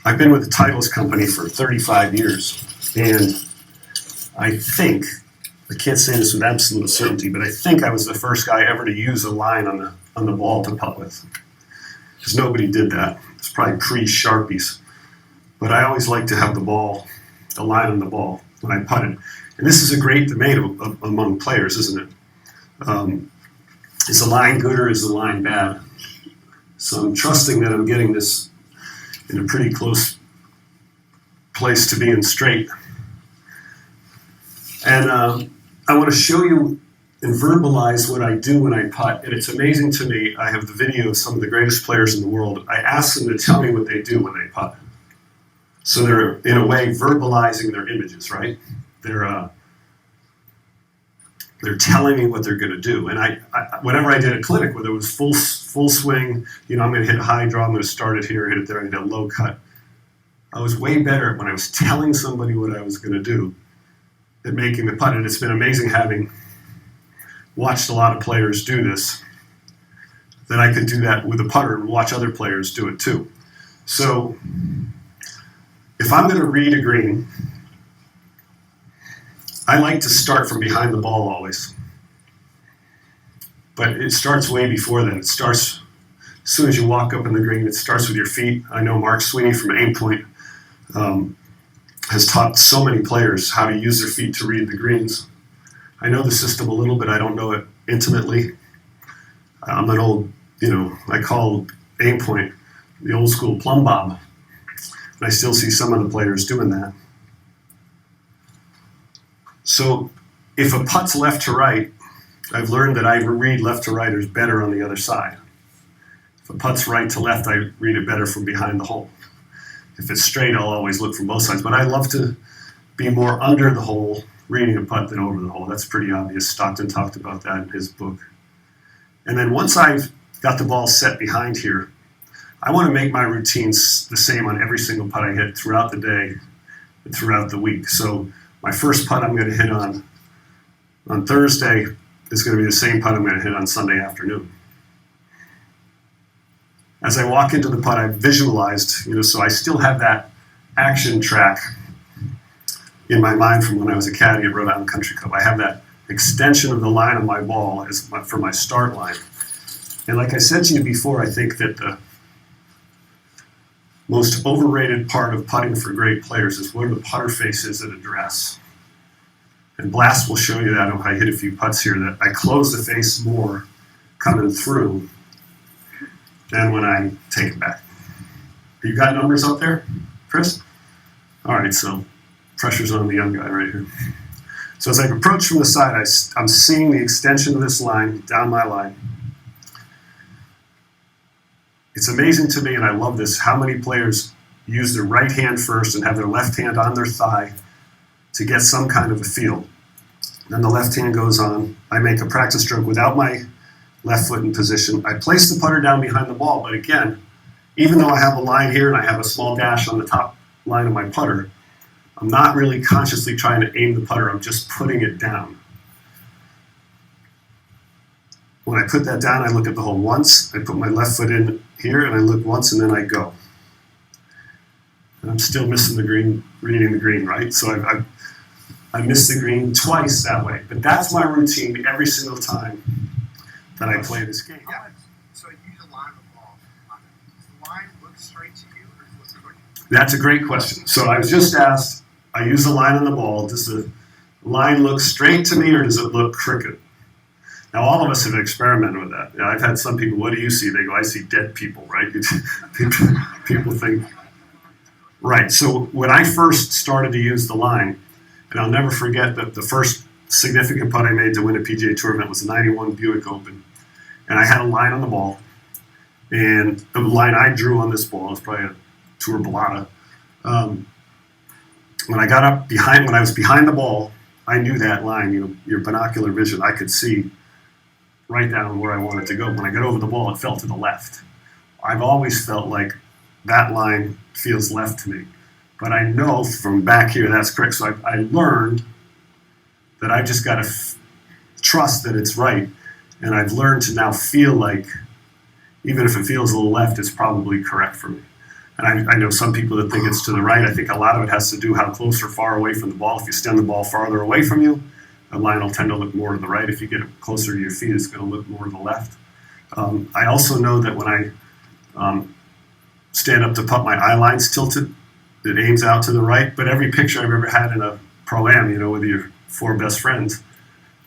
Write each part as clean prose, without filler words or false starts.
I've been with the Titleist company for 35 years, and I think, I can't say this with absolute certainty, but I think I was the first guy ever to use a line on the ball to putt with. Because nobody did that. It's probably pre-Sharpies. But I always like to have the line on the ball when I putted. And this is a great debate among players, isn't it? Is the line good or is the line bad? So I'm trusting that I'm getting this in a pretty close place to being straight. And I want to show you and verbalize what I do when I putt. And it's amazing to me. I have the video of some of the greatest players in the world. I ask them to tell me what they do when they putt. So they're, in a way, verbalizing their images, right? They're telling me what they're going to do. And I whenever I did a clinic, whether it was full swing, you know, I'm going to hit a high draw, I'm going to start it here, hit it there, and hit a low cut. I was way better when I was telling somebody what I was going to do at making the putt. And it's been amazing having watched a lot of players do this, that I could do that with a putter and watch other players do it too. So if I'm going to read a green, I like to start from behind the ball always. But it starts way before that. It starts as soon as you walk up in the green. It starts with your feet. I know Mark Sweeney from Aim Point has taught so many players how to use their feet to read the greens. I know the system a little bit. I don't know it intimately. I'm an old, I call Aim Point the old school plumb bob. And I still see some of the players doing that. So if a putt's left to right, I've learned that I read left to right is better on the other side. If a putt's right to left, I read it better from behind the hole. If it's straight, I'll always look from both sides. But I love to be more under the hole reading a putt than over the hole. That's pretty obvious. Stockton talked about that in his book. And then once I've got the ball set behind here, I want to make my routines the same on every single putt I hit throughout the day and throughout the week. So my first putt I'm going to hit on Thursday is going to be the same putt I'm going to hit on Sunday afternoon. As I walk into the putt, I've visualized, so I still have that action track in my mind from when I was a caddy at Rhode Island Country Club. I have that extension of the line of my ball for my start line. And like I said to you before, I think that the most overrated part of putting for great players is where the putter face is at address. And Blast will show you that if I hit a few putts here, that I close the face more coming through than when I take it back. You got numbers up there, Chris? All right, so pressure's on the young guy right here. So as I approach from the side, I'm seeing the extension of this line down my line. It's amazing to me, and I love this, how many players use their right hand first and have their left hand on their thigh to get some kind of a feel. Then the left hand goes on. I make a practice stroke without my left foot in position. I place the putter down behind the ball, but again, even though I have a line here and I have a small dash on the top line of my putter, I'm not really consciously trying to aim the putter. I'm just putting it down. When I put that down, I look at the hole once. I put my left foot in here, and I look once, and then I go. And I'm still missing the green, reading the green, right? So I missed the green twice that way. But that's my routine every single time that I play this game. Yeah. So you use a line of the ball. Does the line look straight to you, or does it look crooked? That's a great question. So I was just asked, I use the line on the ball. Does the line look straight to me, or does it look crooked? Now, all of us have experimented with that. I've had some people, what do you see? They go, I see dead people, right? People think, right. So when I first started to use the line, and I'll never forget that the first significant putt I made to win a PGA Tour event was the 91 Buick Open. And I had a line on the ball, and the line I drew on this ball was probably a Tour Balata. When I got up behind, when I was behind the ball, I knew that line, your binocular vision, I could see right down where I wanted to go. When I got over the ball, it fell to the left. I've always felt like that line feels left to me. But I know from back here that's correct. So I learned that I just got to trust that it's right. And I've learned to now feel like, even if it feels a little left, it's probably correct for me. And I know some people that think it's to the right. I think a lot of it has to do how close or far away from the ball. If you stem the ball farther away from you, the line will tend to look more to the right. If you get it closer to your feet, it's going to look more to the left. I also know that when I stand up to putt, my eye line's tilted. It aims out to the right. But every picture I've ever had in a pro-am, with your 4 best friends,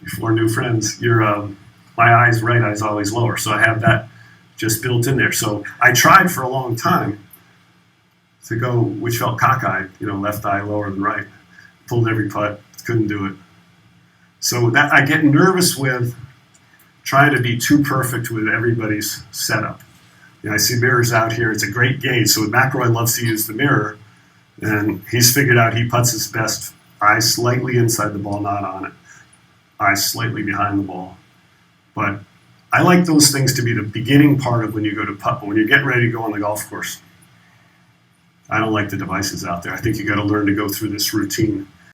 your 4 new friends, my eye's right, eye's always lower. So I have that just built in there. So I tried for a long time to go, which felt cockeyed, left eye lower than right. Pulled every putt, couldn't do it. So that I get nervous with trying to be too perfect with everybody's setup. I see mirrors out here. It's a great gauge. So McIlroy loves to use the mirror, and he's figured out he putts his best eyes slightly inside the ball, not on it. Eyes slightly behind the ball. But I like those things to be the beginning part of when you go to putt. But when you're getting ready to go on the golf course, I don't like the devices out there. I think you got to learn to go through this routine